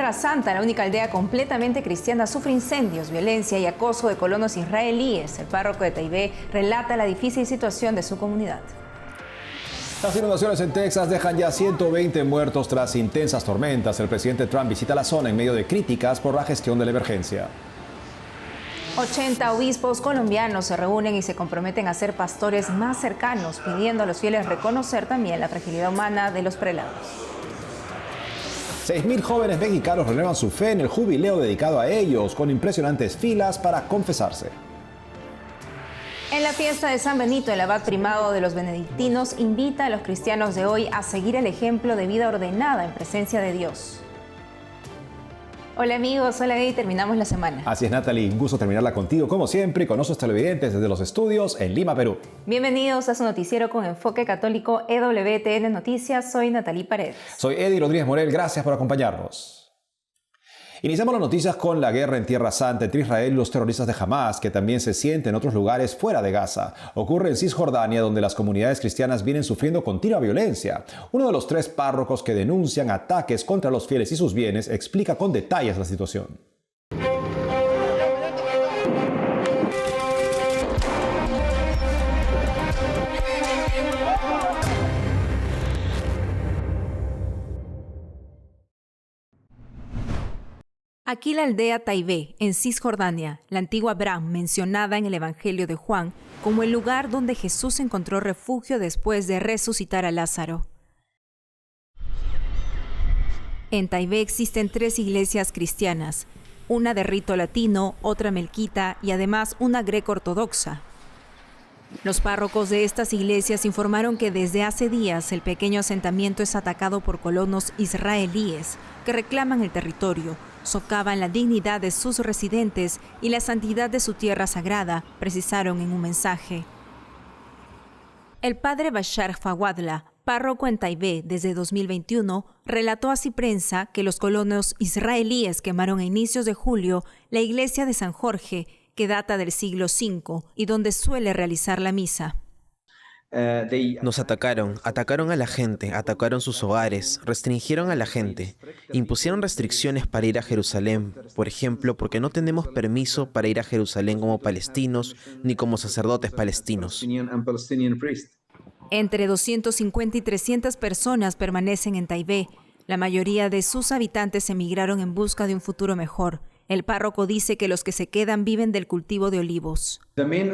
Tierra Santa, la única aldea completamente cristiana, sufre incendios, violencia y acoso de colonos israelíes. El párroco de Taibé relata la difícil situación de su comunidad. Las inundaciones en Texas dejan ya 120 muertos tras intensas tormentas. El presidente Trump visita la zona en medio de críticas por la gestión de la emergencia. 80 obispos colombianos se reúnen y se comprometen a ser pastores más cercanos, pidiendo a los fieles reconocer también la fragilidad humana de los prelados. 6.000 jóvenes mexicanos renuevan su fe en el jubileo dedicado a ellos, con impresionantes filas para confesarse. En la fiesta de San Benito, el abad primado de los benedictinos invita a los cristianos de hoy a seguir el ejemplo de vida ordenada en presencia de Dios. Hola amigos, hola y terminamos la semana. Así es, Natalie, un gusto terminarla contigo como siempre y con nuestros televidentes desde los estudios en Lima, Perú. Bienvenidos a su noticiero con enfoque católico EWTN Noticias. Soy Natalie Paredes. Soy Eddie Rodríguez Morel, gracias por acompañarnos. Iniciamos las noticias con la guerra en Tierra Santa entre Israel y los terroristas de Hamas, que también se siente en otros lugares fuera de Gaza. Ocurre en Cisjordania, donde las comunidades cristianas vienen sufriendo continua violencia. Uno de los 3 párrocos que denuncian ataques contra los fieles y sus bienes explica con detalles la situación. Aquí la aldea Taibé, en Cisjordania, la antigua Bram, mencionada en el Evangelio de Juan como el lugar donde Jesús encontró refugio después de resucitar a Lázaro. En Taibé existen 3 iglesias cristianas, una de rito latino, otra melquita y además una greco-ortodoxa. Los párrocos de estas iglesias informaron que desde hace días el pequeño asentamiento es atacado por colonos israelíes que reclaman el territorio, socavan la dignidad de sus residentes y la santidad de su tierra sagrada, precisaron en un mensaje. El padre Bashar Fawadla, párroco en Taibé desde 2021, relató a Ciprensa que los colonos israelíes quemaron a inicios de julio la iglesia de San Jorge, que data del siglo V y donde suele realizar la misa. Nos atacaron a la gente, atacaron sus hogares, restringieron a la gente, impusieron restricciones para ir a Jerusalén, por ejemplo, porque no tenemos permiso para ir a Jerusalén como palestinos ni como sacerdotes palestinos. Entre 250 y 300 personas permanecen en Taibé. La mayoría de sus habitantes emigraron en busca de un futuro mejor. El párroco dice que los que se quedan viven del cultivo de olivos. El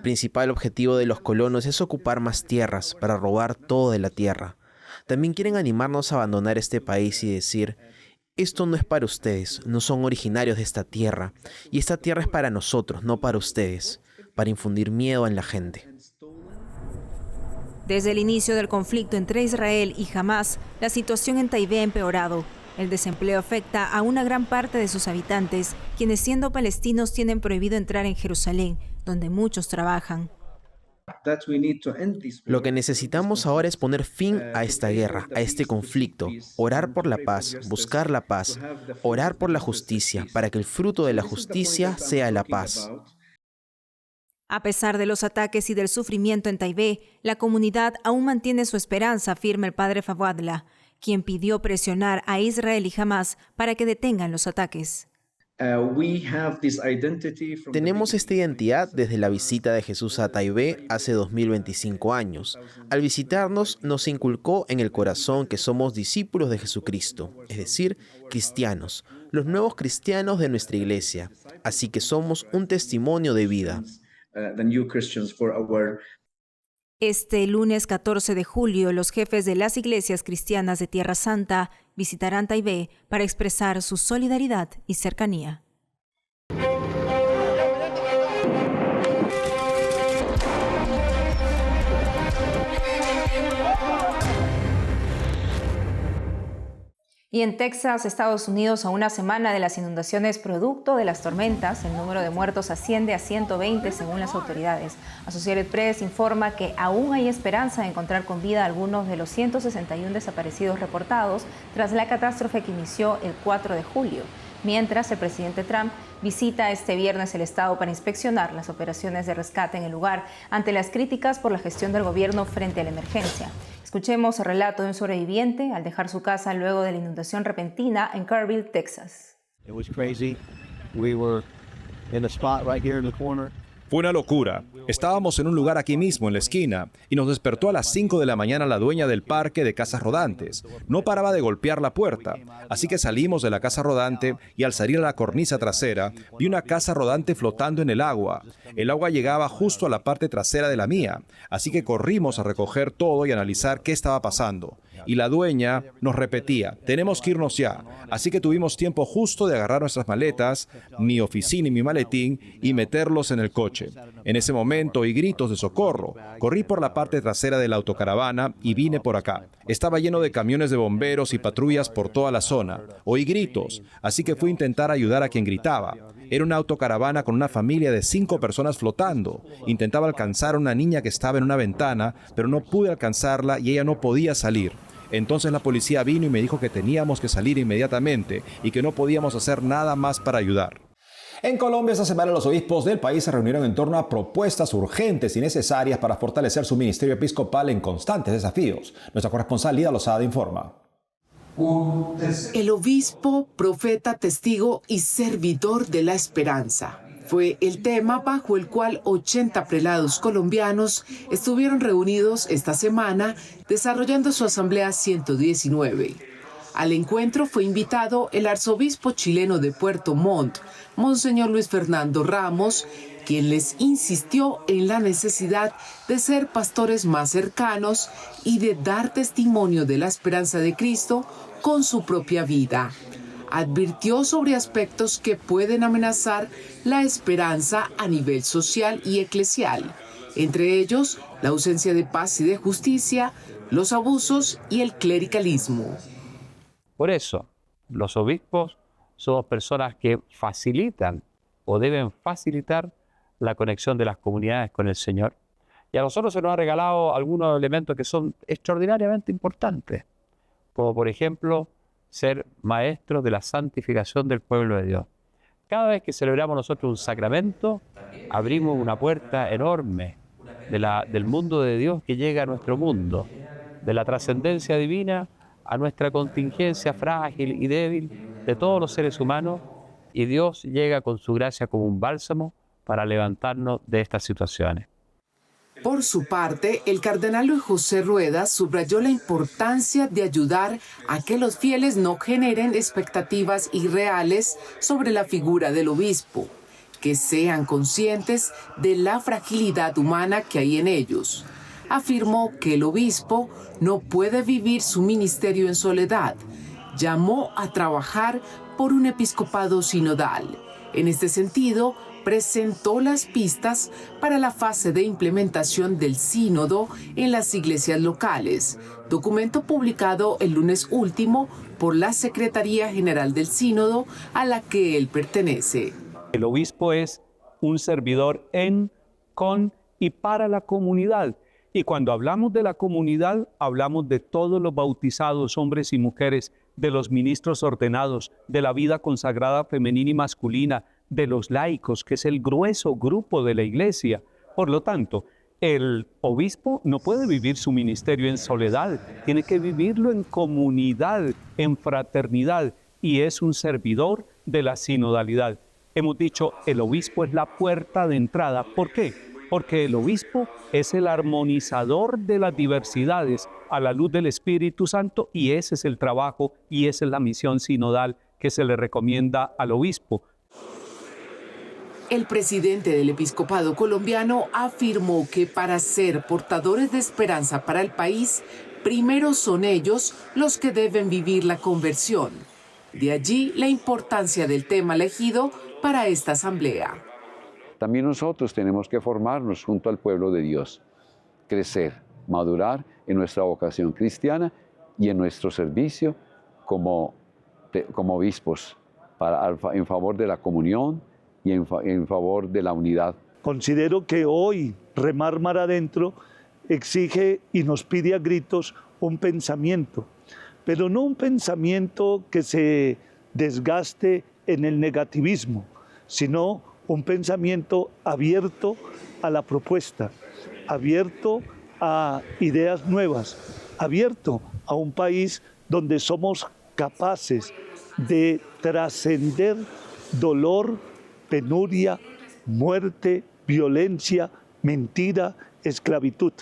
principal objetivo de los colonos es ocupar más tierras para robar todo de la tierra. También quieren animarnos a abandonar este país y decir: esto no es para ustedes, no son originarios de esta tierra, y esta tierra es para nosotros, no para ustedes, para infundir miedo en la gente. Desde el inicio del conflicto entre Israel y Hamas, la situación en Taibé ha empeorado. El desempleo afecta a una gran parte de sus habitantes, quienes siendo palestinos tienen prohibido entrar en Jerusalén, donde muchos trabajan. Lo que necesitamos ahora es poner fin a esta guerra, a este conflicto, orar por la paz, buscar la paz, orar por la justicia, para que el fruto de la justicia sea la paz. A pesar de los ataques y del sufrimiento en Taibé, la comunidad aún mantiene su esperanza, afirma el padre Fawadla, quien pidió presionar a Israel y Hamas para que detengan los ataques. Tenemos esta identidad desde la visita de Jesús a Taibé hace 2025 años. Al visitarnos, nos inculcó en el corazón que somos discípulos de Jesucristo, es decir, cristianos, los nuevos cristianos de nuestra iglesia. Así que somos un testimonio de vida. Este lunes 14 de julio, los jefes de las iglesias cristianas de Tierra Santa visitarán Taibé para expresar su solidaridad y cercanía. Y en Texas, Estados Unidos, a una semana de las inundaciones producto de las tormentas, el número de muertos asciende a 120 según las autoridades. Associated Press informa que aún hay esperanza de encontrar con vida a algunos de los 161 desaparecidos reportados tras la catástrofe que inició el 4 de julio. Mientras, el presidente Trump visita este viernes el estado para inspeccionar las operaciones de rescate en el lugar ante las críticas por la gestión del gobierno frente a la emergencia. Escuchemos el relato de un sobreviviente al dejar su casa luego de la inundación repentina en Kerrville, Texas. It was crazy. We were in a spot right here in the corner. Fue una locura. Estábamos en un lugar aquí mismo, en la esquina, y nos despertó a las 5 de la mañana la dueña del parque de casas rodantes. No paraba de golpear la puerta, así que salimos de la casa rodante y al salir a la cornisa trasera, vi una casa rodante flotando en el agua. El agua llegaba justo a la parte trasera de la mía, así que corrimos a recoger todo y analizar qué estaba pasando. Y la dueña nos repetía, tenemos que irnos ya. Así que tuvimos tiempo justo de agarrar nuestras maletas, mi oficina y mi maletín, y meterlos en el coche. En ese momento oí gritos de socorro. Corrí por la parte trasera de la autocaravana y vine por acá. Estaba lleno de camiones de bomberos y patrullas por toda la zona. Oí gritos, así que fui a intentar ayudar a quien gritaba. Era una autocaravana con una familia de 5 personas flotando. Intentaba alcanzar a una niña que estaba en una ventana, pero no pude alcanzarla y ella no podía salir. Entonces la policía vino y me dijo que teníamos que salir inmediatamente y que no podíamos hacer nada más para ayudar. En Colombia, esta semana los obispos del país se reunieron en torno a propuestas urgentes y necesarias para fortalecer su ministerio episcopal en constantes desafíos. Nuestra corresponsal Lida Lozada informa. El obispo, profeta, testigo y servidor de la esperanza fue el tema bajo el cual 80 prelados colombianos estuvieron reunidos esta semana desarrollando su asamblea 119. Al encuentro fue invitado el arzobispo chileno de Puerto Montt, Monseñor Luis Fernando Ramos, quien les insistió en la necesidad de ser pastores más cercanos y de dar testimonio de la esperanza de Cristo con su propia vida. Advirtió sobre aspectos que pueden amenazar la esperanza a nivel social y eclesial, entre ellos la ausencia de paz y de justicia, los abusos y el clericalismo. Por eso, los obispos somos personas que facilitan o deben facilitar la conexión de las comunidades con el Señor. Y a nosotros se nos ha regalado algunos elementos que son extraordinariamente importantes, como por ejemplo ser maestros de la santificación del pueblo de Dios. Cada vez que celebramos nosotros un sacramento, abrimos una puerta enorme del mundo de Dios que llega a nuestro mundo, de la trascendencia divina a nuestra contingencia frágil y débil de todos los seres humanos, y Dios llega con su gracia como un bálsamo para levantarnos de estas situaciones. Por su parte, el cardenal Luis José Rueda subrayó la importancia de ayudar a que los fieles no generen expectativas irreales sobre la figura del obispo, que sean conscientes de la fragilidad humana que hay en ellos. Afirmó que el obispo no puede vivir su ministerio en soledad. Llamó a trabajar por un episcopado sinodal. En este sentido, presentó las pistas para la fase de implementación del sínodo en las iglesias locales, documento publicado el lunes último por la Secretaría General del Sínodo a la que él pertenece. El obispo es un servidor en, con y para la comunidad. Y cuando hablamos de la comunidad, hablamos de todos los bautizados, hombres y mujeres, de los ministros ordenados, de la vida consagrada femenina y masculina, de los laicos, que es el grueso grupo de la iglesia. Por lo tanto, el obispo no puede vivir su ministerio en soledad, tiene que vivirlo en comunidad, en fraternidad, y es un servidor de la sinodalidad. Hemos dicho, el obispo es la puerta de entrada. ¿Por qué? Porque el obispo es el armonizador de las diversidades a la luz del Espíritu Santo, y ese es el trabajo y esa es la misión sinodal que se le recomienda al obispo. El presidente del episcopado colombiano afirmó que para ser portadores de esperanza para el país, primero son ellos los que deben vivir la conversión. De allí la importancia del tema elegido para esta asamblea. También nosotros tenemos que formarnos junto al pueblo de Dios, crecer, madurar en nuestra vocación cristiana y en nuestro servicio como obispos en favor de la comunión y en favor de la unidad. Considero que hoy Remar Mar Adentro exige y nos pide a gritos un pensamiento, pero no un pensamiento que se desgaste en el negativismo, sino un pensamiento abierto a la propuesta, abierto a ideas nuevas, abierto a un país donde somos capaces de trascender dolor, penuria, muerte, violencia, mentira, esclavitud.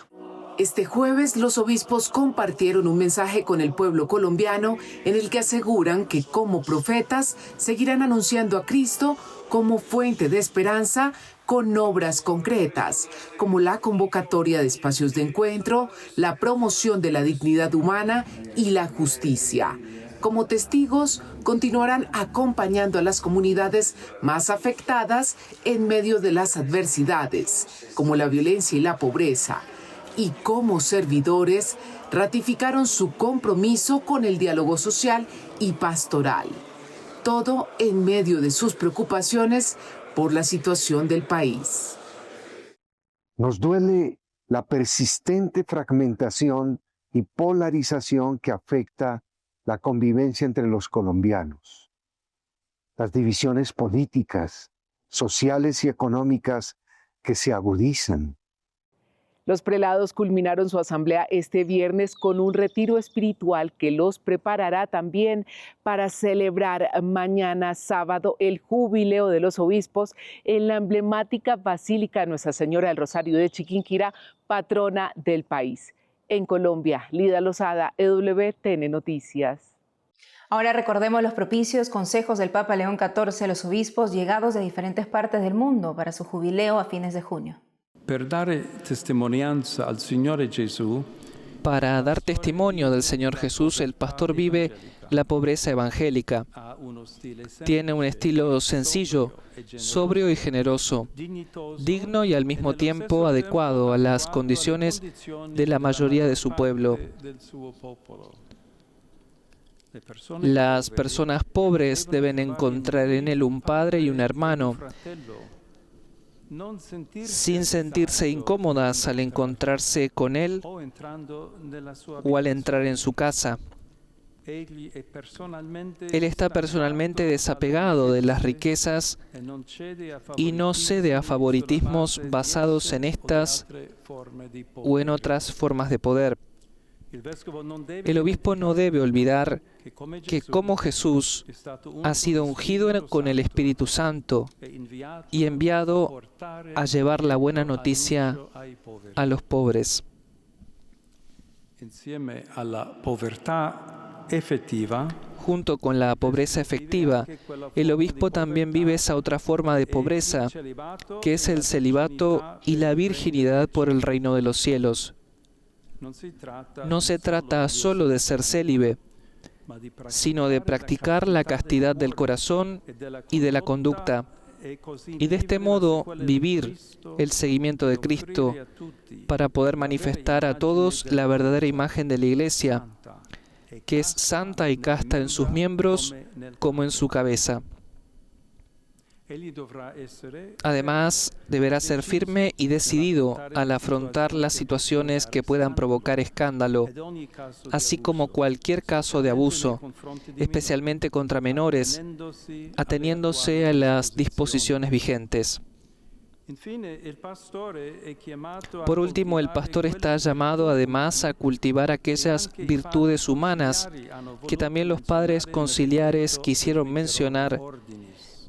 Este jueves, los obispos compartieron un mensaje con el pueblo colombiano en el que aseguran que como profetas seguirán anunciando a Cristo como fuente de esperanza con obras concretas, como la convocatoria de espacios de encuentro, la promoción de la dignidad humana y la justicia. Como testigos, continuarán acompañando a las comunidades más afectadas en medio de las adversidades, como la violencia y la pobreza. Y como servidores, ratificaron su compromiso con el diálogo social y pastoral. Todo en medio de sus preocupaciones por la situación del país. Nos duele la persistente fragmentación y polarización que afecta la convivencia entre los colombianos. Las divisiones políticas, sociales y económicas que se agudizan. Los prelados culminaron su asamblea este viernes con un retiro espiritual que los preparará también para celebrar mañana sábado el jubileo de los obispos en la emblemática Basílica Nuestra Señora del Rosario de patrona del país. En Colombia, Lida Lozada, EWTN Noticias. Ahora recordemos los propicios consejos del Papa León XIV a los obispos llegados de diferentes partes del mundo para su jubileo a fines de junio. Para dar testimonio del Señor Jesús, el pastor vive la pobreza evangélica. Tiene un estilo sencillo, sobrio y generoso, digno y al mismo tiempo adecuado a las condiciones de la mayoría de su pueblo. Las personas pobres deben encontrar en él un padre y un hermano, sin sentirse incómodas al encontrarse con él o al entrar en su casa. Él está personalmente desapegado de las riquezas y no cede a favoritismos basados en estas o en otras formas de poder. El obispo no debe olvidar que como Jesús ha sido ungido con el Espíritu Santo y enviado a llevar la buena noticia a los pobres. Junto con la pobreza efectiva, el obispo también vive esa otra forma de pobreza, que es el celibato y la virginidad por el reino de los cielos. No se trata solo de ser célibe, sino de practicar la castidad del corazón y de la conducta, y de este modo vivir el seguimiento de Cristo para poder manifestar a todos la verdadera imagen de la Iglesia, que es santa y casta en sus miembros como en su cabeza. Además, deberá ser firme y decidido al afrontar las situaciones que puedan provocar escándalo, así como cualquier caso de abuso, especialmente contra menores, ateniéndose a las disposiciones vigentes. Por último, el pastor está llamado además a cultivar aquellas virtudes humanas que también los padres conciliares quisieron mencionar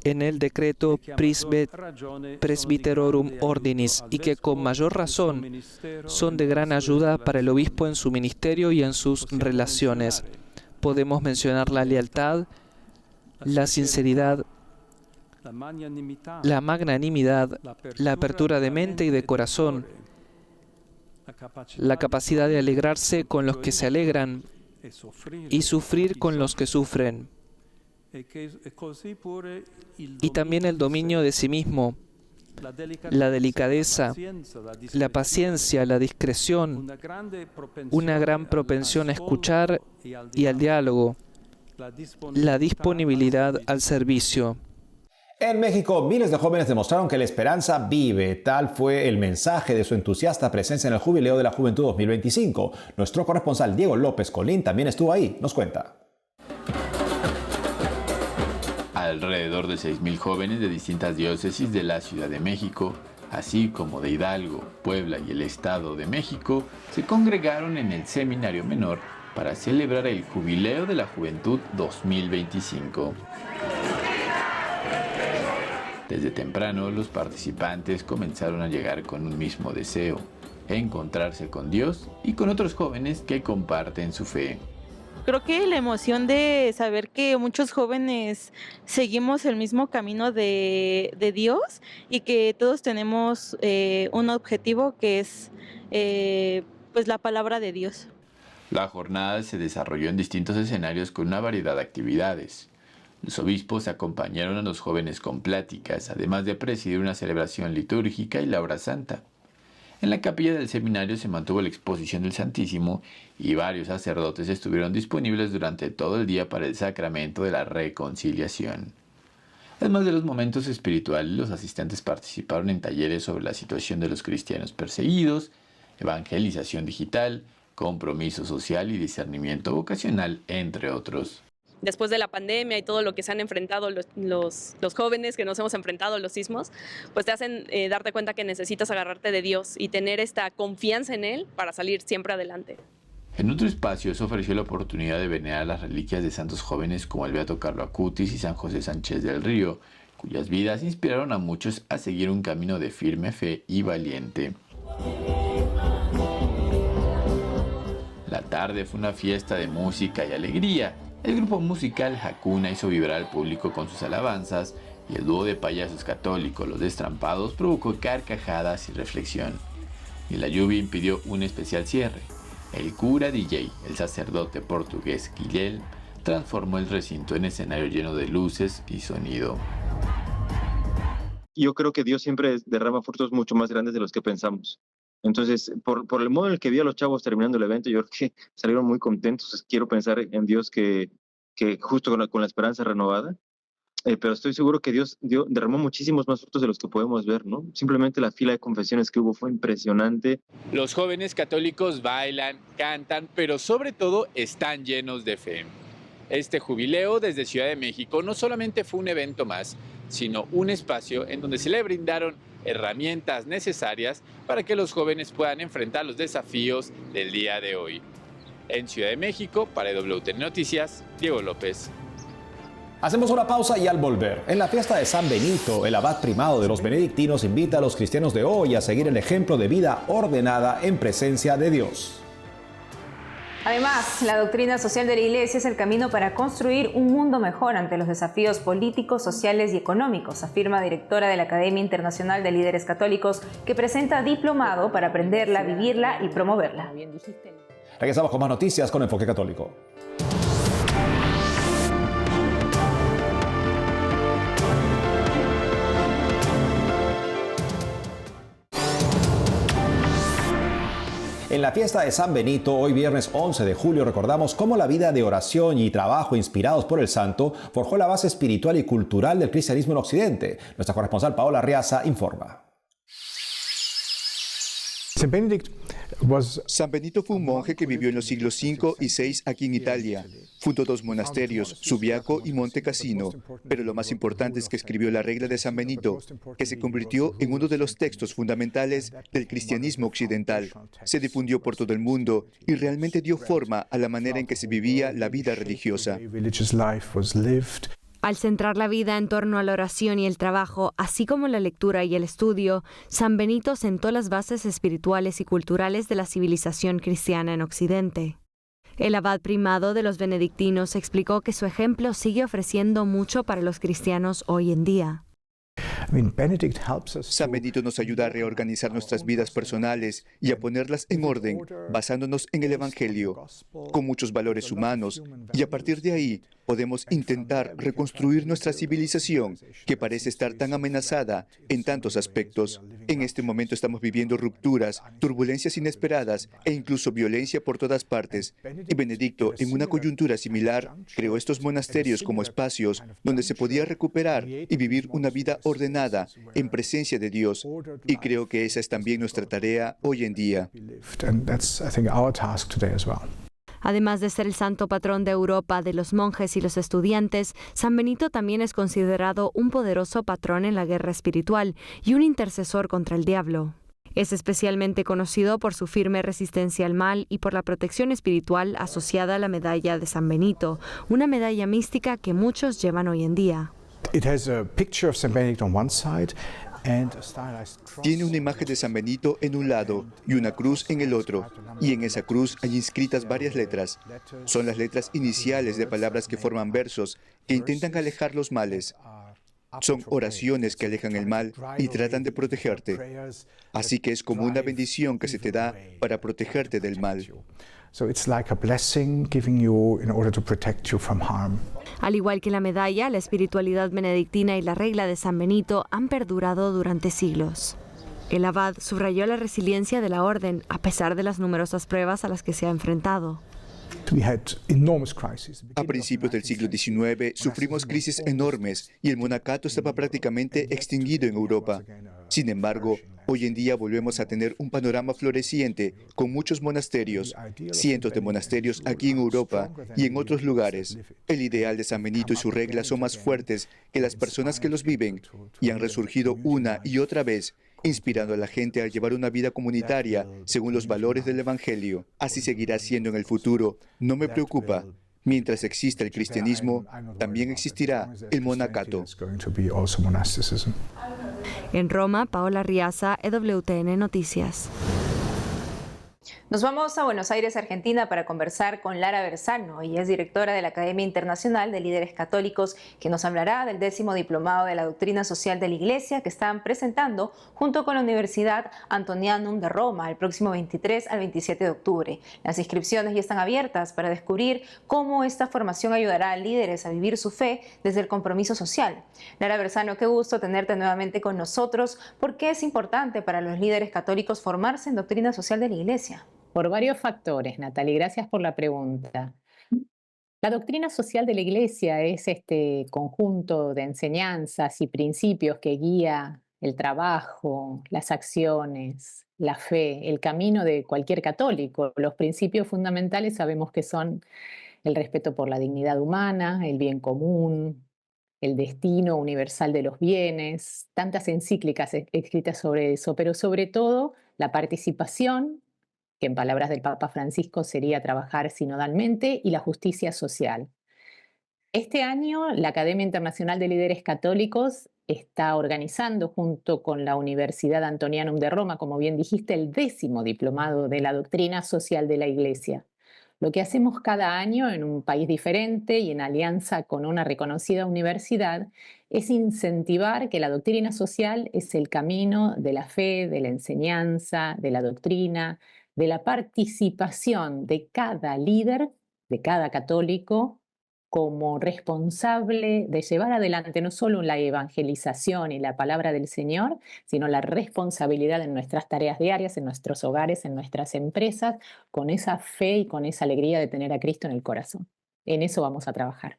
en el decreto Presbyterorum Ordinis, y que con mayor razón son de gran ayuda para el obispo en su ministerio y en sus relaciones. Podemos mencionar la lealtad, la sinceridad, la magnanimidad, la apertura de mente y de corazón, la capacidad de alegrarse con los que se alegran y sufrir con los que sufren, y también el dominio de sí mismo, la delicadeza, la paciencia, la discreción, una gran propensión a escuchar y al diálogo, la disponibilidad al servicio. En México, miles de jóvenes demostraron que la esperanza vive. Tal fue el mensaje de su entusiasta presencia en el Jubileo de la Juventud 2025. Nuestro corresponsal Diego López Colín también estuvo ahí. Nos cuenta. Alrededor de 6.000 jóvenes de distintas diócesis de la Ciudad de México así como de Hidalgo, Puebla y el Estado de México, se congregaron en el Seminario Menor para celebrar el Jubileo de la Juventud 2025. Desde temprano, los participantes comenzaron a llegar con un mismo deseo: encontrarse con Dios y con otros jóvenes que comparten su fe. Creo que la emoción de saber que muchos jóvenes seguimos el mismo camino de Dios y que todos tenemos un objetivo que es pues la palabra de Dios. La jornada se desarrolló en distintos escenarios con una variedad de actividades. Los obispos acompañaron a los jóvenes con pláticas, además de presidir una celebración litúrgica y la hora santa. En la capilla del seminario se mantuvo la exposición del Santísimo y varios sacerdotes estuvieron disponibles durante todo el día para el sacramento de la reconciliación. Además de los momentos espirituales, los asistentes participaron en talleres sobre la situación de los cristianos perseguidos, evangelización digital, compromiso social y discernimiento vocacional, entre otros. Después de la pandemia y todo lo que se han enfrentado los jóvenes que nos hemos enfrentado a los sismos, pues te hacen darte cuenta que necesitas agarrarte de Dios y tener esta confianza en Él para salir siempre adelante. En otro espacio se ofreció la oportunidad de venerar las reliquias de santos jóvenes como el Beato Carlo Acutis y San José Sánchez del Río, cuyas vidas inspiraron a muchos a seguir un camino de firme fe y valiente. La tarde fue una fiesta de música y alegría. El grupo musical Hakuna hizo vibrar al público con sus alabanzas y el dúo de payasos católicos, Los Destrampados, provocó carcajadas y reflexión. Y la lluvia impidió un especial cierre. El cura DJ, el sacerdote portugués Guillel, transformó el recinto en escenario lleno de luces y sonido. Yo creo que Dios siempre derrama frutos mucho más grandes de los que pensamos. Entonces, por el modo en el que vi a los chavos terminando el evento, yo creo que salieron muy contentos. Quiero pensar en Dios que justo con la esperanza renovada, pero estoy seguro que Dios derramó muchísimos más frutos de los que podemos ver, ¿no? Simplemente la fila de confesiones que hubo fue impresionante. Los jóvenes católicos bailan, cantan, pero sobre todo están llenos de fe. Este jubileo desde Ciudad de México no solamente fue un evento más, sino un espacio en donde se le brindaron herramientas necesarias para que los jóvenes puedan enfrentar los desafíos del día de hoy. En Ciudad de México, para WTN Noticias, Diego López. Hacemos una pausa y al volver, en la fiesta de San Benito, el abad primado de los benedictinos invita a los cristianos de hoy a seguir el ejemplo de vida ordenada en presencia de Dios. Además, la doctrina social de la Iglesia es el camino para construir un mundo mejor ante los desafíos políticos, sociales y económicos, afirma directora de la Academia Internacional de Líderes Católicos, que presenta diplomado para aprenderla, vivirla y promoverla. Regresamos con más noticias con Enfoque Católico. En la fiesta de San Benito, hoy viernes 11 de julio, recordamos cómo la vida de oración y trabajo inspirados por el santo forjó la base espiritual y cultural del cristianismo en Occidente. Nuestra corresponsal Paola Arriaza informa. San Benito fue un monje que vivió en los siglos V y VI aquí en Italia. Fundó dos monasterios, Subiaco y Monte Cassino, pero lo más importante es que escribió la regla de San Benito, que se convirtió en uno de los textos fundamentales del cristianismo occidental. Se difundió por todo el mundo y realmente dio forma a la manera en que se vivía la vida religiosa. Al centrar la vida en torno a la oración y el trabajo, así como la lectura y el estudio, San Benito sentó las bases espirituales y culturales de la civilización cristiana en Occidente. El abad primado de los benedictinos explicó que su ejemplo sigue ofreciendo mucho para los cristianos hoy en día. San Benito nos ayuda a reorganizar nuestras vidas personales y a ponerlas en orden, basándonos en el Evangelio, con muchos valores humanos, y a partir de ahí podemos intentar reconstruir nuestra civilización, que parece estar tan amenazada en tantos aspectos. En este momento estamos viviendo rupturas, turbulencias inesperadas e incluso violencia por todas partes. Y Benedicto, en una coyuntura similar, creó estos monasterios como espacios donde se podía recuperar y vivir una vida ordenada en presencia de Dios. Y creo que esa es también nuestra tarea hoy en día. Además de ser el santo patrón de Europa de los monjes y los estudiantes, San Benito también es considerado un poderoso patrón en la guerra espiritual y un intercesor contra el diablo. Es especialmente conocido por su firme resistencia al mal y por la protección espiritual asociada a la medalla de San Benito, una medalla mística que muchos llevan hoy en día. Tiene una imagen de San Benito en un lado y una cruz en el otro, y en esa cruz hay inscritas varias letras. Son las letras iniciales de palabras que forman versos que intentan alejar los males. Son oraciones que alejan el mal y tratan de protegerte. Así que es como una bendición que se te da para protegerte del mal. Al igual que la medalla, la espiritualidad benedictina y la regla de San Benito han perdurado durante siglos. El abad subrayó la resiliencia de la orden a pesar de las numerosas pruebas a las que se ha enfrentado. A principios del siglo XIX sufrimos crisis enormes y el monacato estaba prácticamente extinguido en Europa. Sin embargo, hoy en día volvemos a tener un panorama floreciente con muchos monasterios, cientos de monasterios aquí en Europa y en otros lugares. El ideal de San Benito y su regla son más fuertes que las personas que los viven y han resurgido una y otra vez, inspirando a la gente a llevar una vida comunitaria según los valores del Evangelio. Así seguirá siendo en el futuro. No me preocupa. Mientras exista el cristianismo, también existirá el monacato. En Roma, Paola Riaza, EWTN Noticias. Nos vamos a Buenos Aires, Argentina, para conversar con Lara Berzano. Ella es directora de la Academia Internacional de Líderes Católicos, que nos hablará del 10º Diplomado de la Doctrina Social de la Iglesia que están presentando junto con la Universidad Antonianum de Roma el próximo 23 al 27 de octubre. Las inscripciones ya están abiertas para descubrir cómo esta formación ayudará a líderes a vivir su fe desde el compromiso social. Lara Berzano, qué gusto tenerte nuevamente con nosotros. ¿Por qué es importante para los líderes católicos formarse en doctrina social de la Iglesia? Por varios factores, Natalie, gracias por la pregunta. La doctrina social de la Iglesia es este conjunto de enseñanzas y principios que guía el trabajo, las acciones, la fe, el camino de cualquier católico. Los principios fundamentales sabemos que son el respeto por la dignidad humana, el bien común, el destino universal de los bienes, tantas encíclicas escritas sobre eso, pero sobre todo la participación, que en palabras del Papa Francisco sería trabajar sinodalmente, y la justicia social. Este año, la Academia Internacional de Líderes Católicos está organizando, junto con la Universidad Antonianum de Roma, como bien dijiste, el 10º Diplomado de la Doctrina Social de la Iglesia. Lo que hacemos cada año en un país diferente y en alianza con una reconocida universidad es incentivar que la doctrina social es el camino de la fe, de la enseñanza, de la doctrina, de la participación de cada líder, de cada católico, como responsable de llevar adelante no solo la evangelización y la palabra del Señor, sino la responsabilidad en nuestras tareas diarias, en nuestros hogares, en nuestras empresas, con esa fe y con esa alegría de tener a Cristo en el corazón. En eso vamos a trabajar.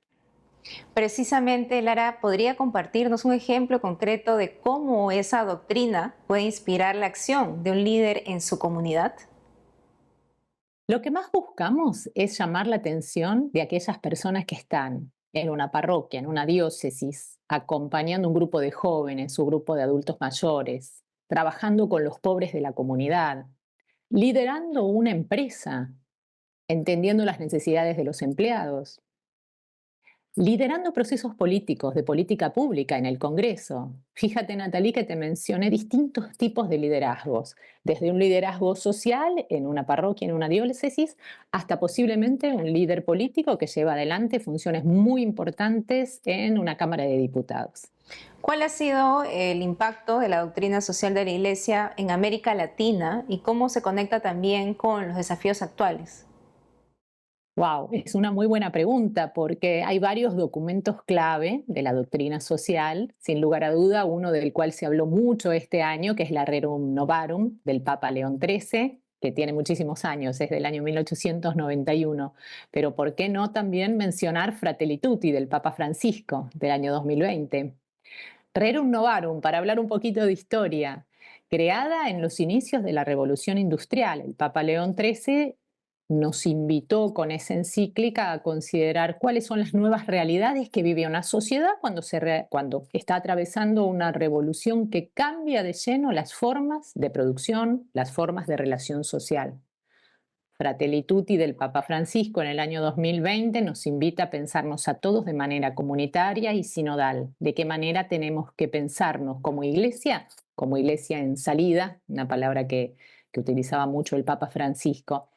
Precisamente, Lara, ¿podría compartirnos un ejemplo concreto de cómo esa doctrina puede inspirar la acción de un líder en su comunidad? Lo que más buscamos es llamar la atención de aquellas personas que están en una parroquia, en una diócesis, acompañando un grupo de jóvenes, un grupo de adultos mayores, trabajando con los pobres de la comunidad, liderando una empresa, entendiendo las necesidades de los empleados, liderando procesos políticos, de política pública en el Congreso. Fíjate, Natalie, que te mencioné distintos tipos de liderazgos, desde un liderazgo social en una parroquia, en una diócesis, hasta posiblemente un líder político que lleva adelante funciones muy importantes en una Cámara de Diputados. ¿Cuál ha sido el impacto de la doctrina social de la Iglesia en América Latina y cómo se conecta también con los desafíos actuales? Wow, es una muy buena pregunta porque hay varios documentos clave de la doctrina social, sin lugar a duda uno del cual se habló mucho este año, que es la Rerum Novarum del Papa León XIII, que tiene muchísimos años, es del año 1891, pero ¿por qué no también mencionar Fratelli Tutti del Papa Francisco del año 2020? Rerum Novarum, para hablar un poquito de historia, creada en los inicios de la Revolución Industrial. El Papa León XIII nos invitó con esa encíclica a considerar cuáles son las nuevas realidades que vive una sociedad cuando está atravesando una revolución que cambia de lleno las formas de producción, las formas de relación social. Fratelli Tutti del Papa Francisco en el año 2020 nos invita a pensarnos a todos de manera comunitaria y sinodal. ¿De qué manera tenemos que pensarnos como iglesia en salida, una palabra que utilizaba mucho el Papa Francisco?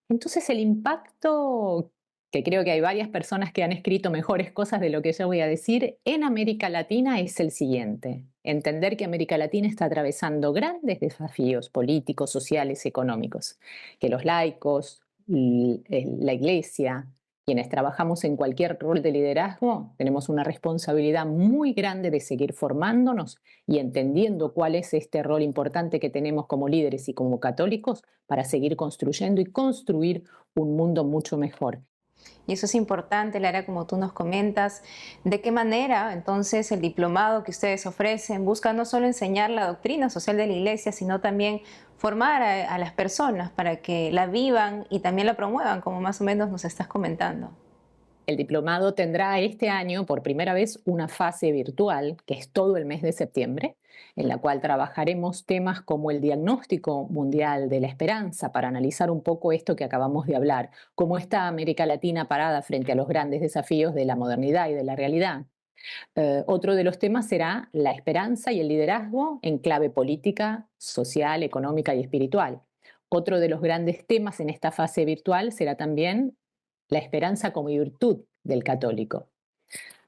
Entonces el impacto, que creo que hay varias personas que han escrito mejores cosas de lo que yo voy a decir, en América Latina es el siguiente. Entender que América Latina está atravesando grandes desafíos políticos, sociales, económicos, que los laicos, la Iglesia, quienes trabajamos en cualquier rol de liderazgo, tenemos una responsabilidad muy grande de seguir formándonos y entendiendo cuál es este rol importante que tenemos como líderes y como católicos para seguir construyendo y construir un mundo mucho mejor. Y eso es importante, Lara, como tú nos comentas. ¿De qué manera entonces el diplomado que ustedes ofrecen busca no solo enseñar la doctrina social de la Iglesia, sino también formar a las personas para que la vivan y también la promuevan, como más o menos nos estás comentando? El diplomado tendrá este año por primera vez una fase virtual, que es todo el mes de septiembre, en la cual trabajaremos temas como el diagnóstico mundial de la esperanza para analizar un poco esto que acabamos de hablar, cómo está América Latina parada frente a los grandes desafíos de la modernidad y de la realidad. Otro de los temas será la esperanza y el liderazgo en clave política, social, económica y espiritual. Otro de los grandes temas en esta fase virtual será también la esperanza como virtud del católico.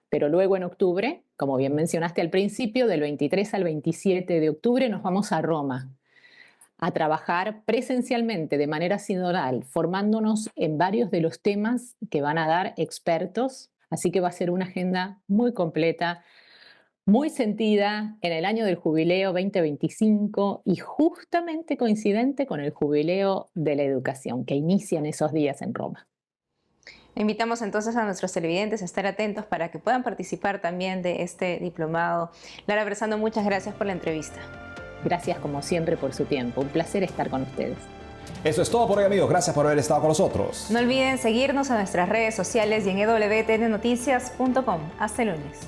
Pero luego en octubre, como bien mencionaste al principio, del 23 al 27 de octubre nos vamos a Roma a trabajar presencialmente de manera sinodal, formándonos en varios de los temas que van a dar expertos. Así que va a ser una agenda muy completa, muy sentida en el año del jubileo 2025 y justamente coincidente con el jubileo de la educación que inicia en esos días en Roma. Invitamos entonces a nuestros televidentes a estar atentos para que puedan participar también de este diplomado. Lara Bresando, muchas gracias por la entrevista. Gracias como siempre por su tiempo. Un placer estar con ustedes. Eso es todo por hoy, amigos. Gracias por haber estado con nosotros. No olviden seguirnos en nuestras redes sociales y en www.tnnoticias.com. Hasta el lunes.